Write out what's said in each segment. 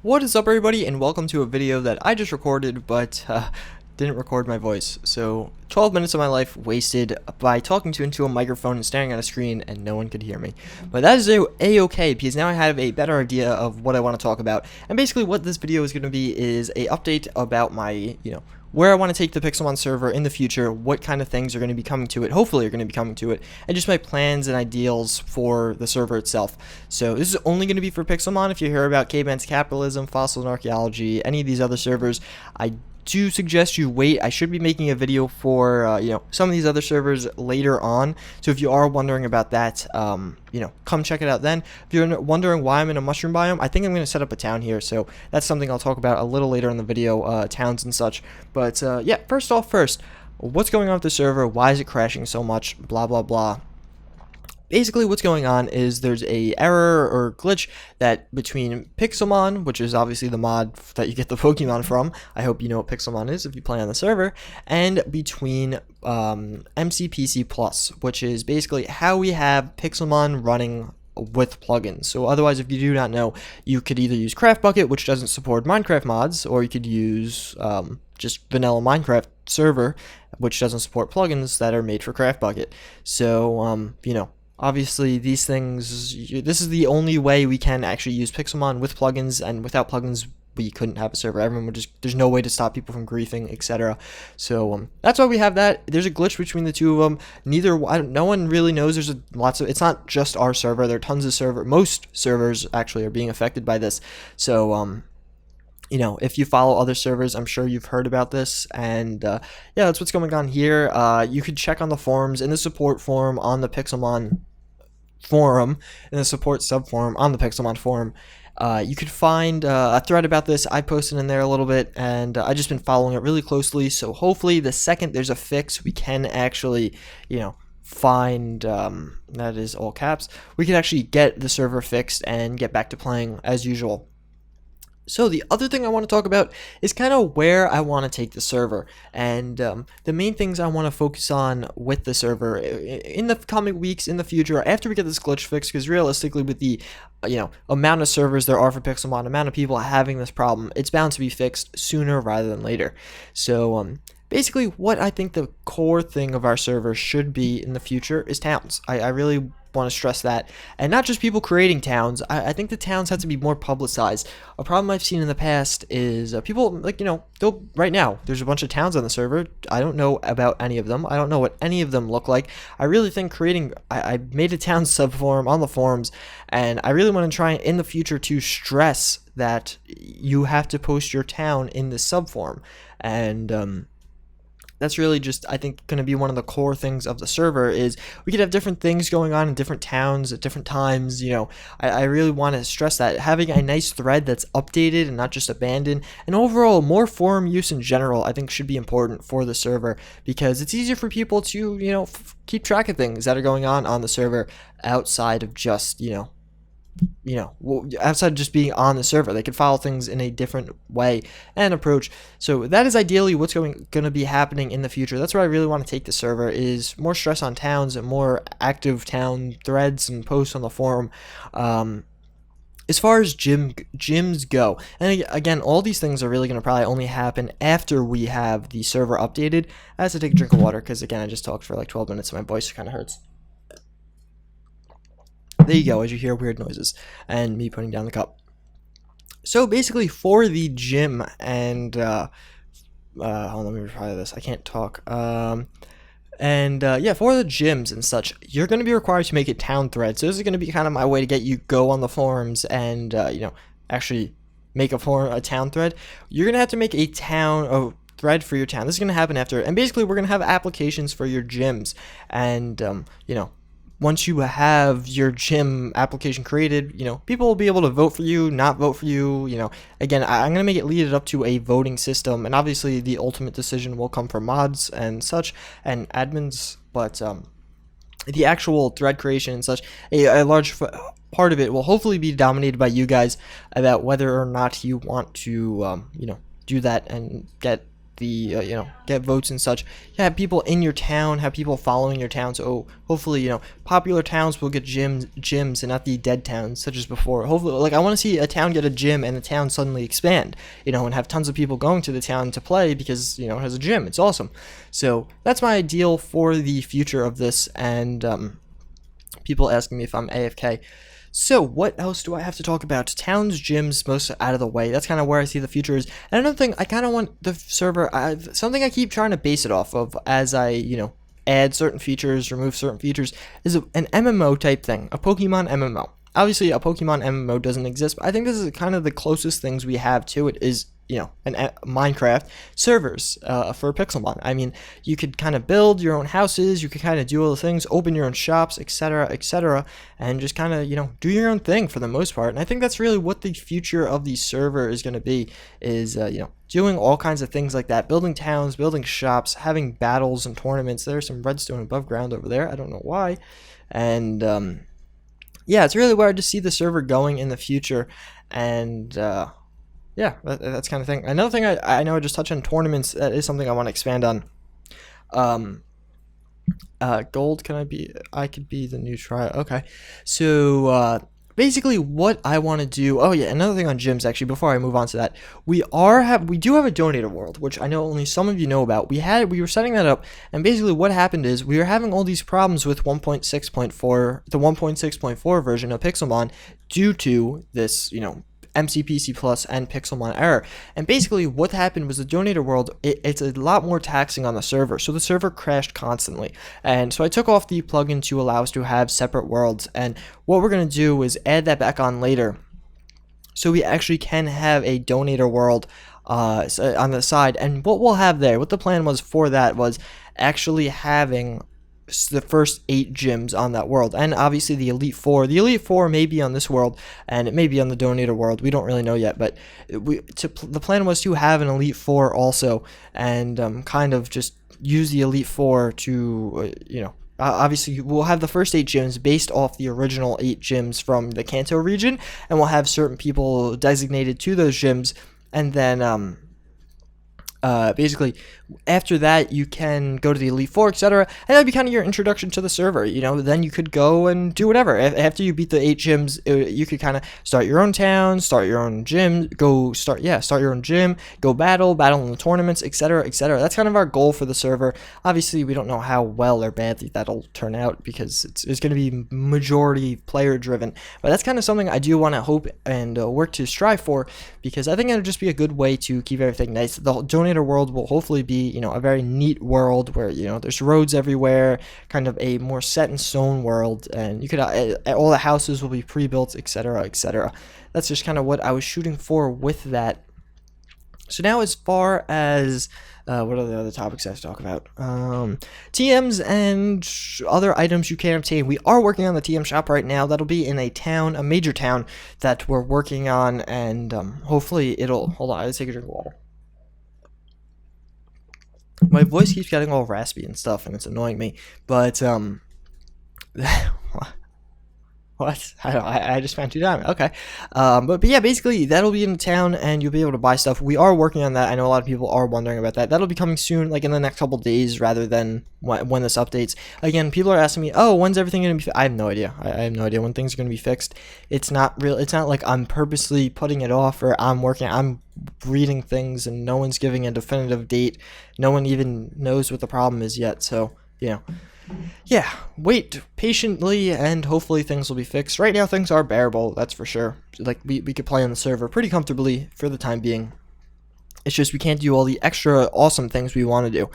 What is up, everybody, and welcome to a video that I just recorded but didn't record my voice. So 12 minutes of my life wasted by talking into a microphone and staring at a screen and no one could hear me. But that is a-okay because now I have a better idea of what I want to talk about. And basically what this video is going to be is a update about my, where I want to take the Pixelmon server in the future, what kind of things are going to be coming to it, hopefully are going to be coming to it, and just my plans and ideals for the server itself. So this is only going to be for Pixelmon. If you hear about Caveman's Capitalism, Fossils and Archaeology, any of these other servers, I do suggest you wait. I should be making a video for some of these other servers later on, so if you are wondering about that, come check it out then. If you're wondering why I'm in a mushroom biome, I think I'm going to set up a town here, so that's something I'll talk about a little later in the video, towns and such. But yeah, first, what's going on with the server? Why is it crashing so much? Blah blah blah. Basically, what's going on is there's a error or glitch that between Pixelmon, which is obviously the mod that you get the Pokemon from. I hope you know what Pixelmon is if you play on the server, and between MCPC Plus, which is basically how we have Pixelmon running with plugins. So otherwise, if you do not know, you could either use Craft Bucket, which doesn't support Minecraft mods, or you could use just vanilla Minecraft server, which doesn't support plugins that are made for Craft Bucket. So obviously these things, this is the only way we can actually use Pixelmon with plugins, and without plugins we couldn't have a server. Everyone would there's no way to stop people from griefing, etc. So that's why we have that. There's a glitch between the two of them. No one really knows. It's not just our server. There are tons of most servers actually are being affected by this. So if you follow other servers, I'm sure you've heard about this, and yeah, that's what's going on here. You could check on the forums, in the support forum on the Pixelmon forum, in the support subforum on the Pixelmon forum. You could find a thread about this. I posted in there a little bit, and I've just been following it really closely, so hopefully the second there's a fix, we can actually, find, that is all caps, we can actually get the server fixed and get back to playing as usual. So the other thing I want to talk about is kind of where I want to take the server, and the main things I want to focus on with the server in the coming weeks, in the future, after we get this glitch fixed, because realistically with the amount of servers there are for Pixelmon, amount of people having this problem, it's bound to be fixed sooner rather than later. So basically what I think the core thing of our server should be in the future is towns. I really want to stress that, and not just people creating towns. I think the towns have to be more publicized. A problem I've seen in the past is people right now there's a bunch of towns on the server. I don't know about any of them. I don't know what any of them look like. I really think I made a town subforum on the forums, and I really want to try in the future to stress that you have to post your town in the subforum, and that's really just, I think, going to be one of the core things of the server. Is we could have different things going on in different towns at different times. I really want to stress that having a nice thread that's updated and not just abandoned, and overall more forum use in general, I think should be important for the server, because it's easier for people to keep track of things that are going on the server outside of just outside of just being on the server. They could follow things in a different way and approach. So that is ideally what's going to be happening in the future. That's where I really want to take the server, is more stress on towns and more active town threads and posts on the forum. As far as gyms go, and again, all these things are really going to probably only happen after we have the server updated. I have to take a drink of water because, again, I just talked for like 12 minutes and my voice kind of hurts. There you go, as you hear weird noises and me putting down the cup. So basically for the gym, and hold on, let me try this. I can't talk. Yeah, for the gyms and such, you're going to be required to make a town thread. So this is going to be kind of my way to get you go on the forums and actually make a town thread. You're going to have to make a thread for your town. This is going to happen after, and basically we're going to have applications for your gyms, and once you have your gym application created, people will be able to vote for you, not vote for you. Again, I'm going to make it lead it up to a voting system, and obviously the ultimate decision will come from mods and such and admins, but the actual thread creation and such, a large part of it will hopefully be dominated by you guys about whether or not you want to do that and get the get votes and such. Have people in your town, have people following your town. So hopefully, popular towns will get gyms and not the dead towns such as before. Hopefully, like, I want to see a town get a gym and the town suddenly expand, and have tons of people going to the town to play because it has a gym. It's awesome. So that's my ideal for the future of this. And people asking me if I'm AFK. So what else do I have to talk about? Towns, gyms, most out of the way. That's kind of where I see the future is. And another thing, I kind of want the server, something I keep trying to base it off of as I, add certain features, remove certain features, is an MMO type thing, a Pokemon MMO. Obviously, a Pokemon MMO doesn't exist, but I think this is kind of the closest things we have to it is, an Minecraft servers for Pixelmon. I mean, you could kind of build your own houses, you could kind of do all the things, open your own shops, etc., and just kind of, do your own thing for the most part. And I think that's really what the future of the server is going to be, is, doing all kinds of things like that, building towns, building shops, having battles and tournaments. There's some redstone above ground over there. I don't know why. And, yeah, it's really where I just see the server going in the future. And, yeah, that's kind of thing. Another thing I know I just touched on tournaments. That is something I want to expand on. Gold, I could be the new try. Okay. So, basically what I want to do. Oh yeah, another thing on gyms actually, before I move on to that. We do have a donator world, which I know only some of you know about. We were setting that up, and basically what happened is we were having all these problems with 1.6.4, the 1.6.4 version of Pixelmon due to this, MCPC Plus and Pixelmon error. And basically what happened was the donator world, it's a lot more taxing on the server, so the server crashed constantly. And so I took off the plugin to allow us to have separate worlds, and what we're going to do is add that back on later so we actually can have a donator world on the side. And what we'll have there, what the plan was for that, was actually having the first 8 gyms on that world, and obviously the Elite Four. The Elite Four may be on this world, and it may be on the donator world. We don't really know yet, but the plan was to have an Elite Four also, and kind of just use the Elite Four to, obviously we'll have the first 8 gyms based off the original 8 gyms from the Kanto region, and we'll have certain people designated to those gyms, and then basically, after that, you can go to the Elite Four, etc., and that'd be kind of your introduction to the server. Then you could go and do whatever. After you beat the 8 gyms, you could kind of start your own town, start your own gym, start your own gym, go battle in the tournaments, etc., etc. That's kind of our goal for the server. Obviously, we don't know how well or badly that'll turn out because it's going to be majority player driven, but that's kind of something I do want to hope and work to strive for, because I think it'll just be a good way to keep everything nice. The donator world will hopefully be, a very neat world where, there's roads everywhere, kind of a more set in stone world, and you could all the houses will be pre-built, etc., etc. That's just kind of what I was shooting for with that. So now, as far as what are the other topics I have to talk about? TMs and other items you can obtain. We are working on the TM shop right now. That'll be in a major town that we're working on, and hopefully it'll. Hold on, I gotta take a drink of water. My voice keeps getting all raspy and stuff, and it's annoying me. But what? I just found 2 diamonds. Okay. But yeah, basically that'll be in the town, and you'll be able to buy stuff. We are working on that. I know a lot of people are wondering about that. That'll be coming soon, like in the next couple days, rather than when this updates. Again, people are asking me, "Oh, when's everything going to be?" I have no idea. I have no idea when things are going to be fixed. It's not real. It's not like I'm purposely putting it off, or I'm reading things, and no one's giving a definitive date. No one even knows what the problem is yet. So yeah, wait patiently, and hopefully things will be fixed. Right now, things are bearable, that's for sure. Like, we could play on the server pretty comfortably for the time being. It's just we can't do all the extra awesome things we want to do.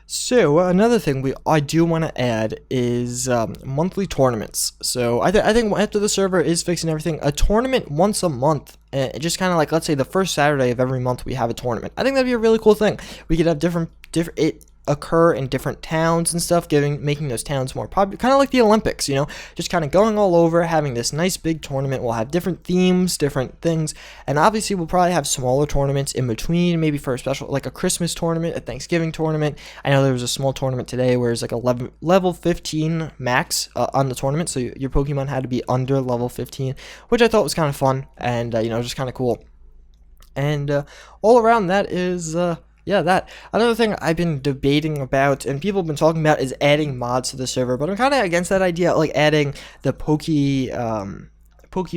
So, another thing I do want to add is monthly tournaments. So, I think after the server is fixing everything, a tournament once a month, just kind of like, let's say the first Saturday of every month we have a tournament. I think that'd be a really cool thing. We could have different occur in different towns and stuff, making those towns more popular, kind of like the Olympics, just kind of going all over, having this nice big tournament. We'll have different themes, different things, and obviously we'll probably have smaller tournaments in between, maybe for a special, like a Christmas tournament, a Thanksgiving tournament. I know there was a small tournament today where it's like a level 15 max on the tournament, so your Pokemon had to be under level 15, which I thought was kind of fun, and just kind of cool. And all around that is Yeah, that. Another thing I've been debating about and people have been talking about is adding mods to the server, but I'm kind of against that idea, like adding the Pokey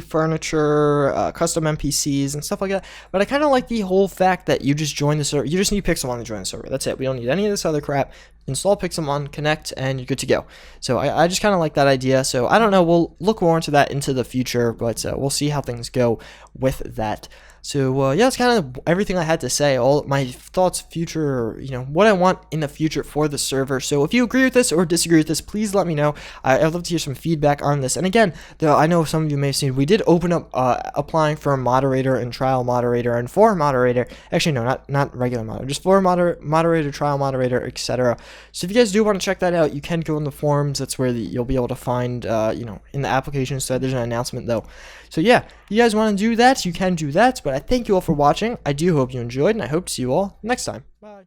furniture, custom NPCs, and stuff like that. But I kind of like the whole fact that you just join the server. You just need Pixelmon to join the server. That's it. We don't need any of this other crap. Install Pixelmon, connect, and you're good to go. So I just kind of like that idea. So I don't know. We'll look more into that into the future, but we'll see how things go with that. So yeah, that's kind of everything I had to say. All my thoughts, future, what I want in the future for the server. So if you agree with this or disagree with this, please let me know. I'd love to hear some feedback on this. And again, though, I know some of you may have seen, we did open up applying for a moderator and trial moderator and for moderator. Actually, no, not regular moderator, just for moderator, trial moderator, etc. So if you guys do want to check that out, you can go in the forums. That's where you'll be able to find, in the application side. There's an announcement though. So yeah, if you guys want to do that, you can do that. But I thank you all for watching. I do hope you enjoyed, and I hope to see you all next time. Bye.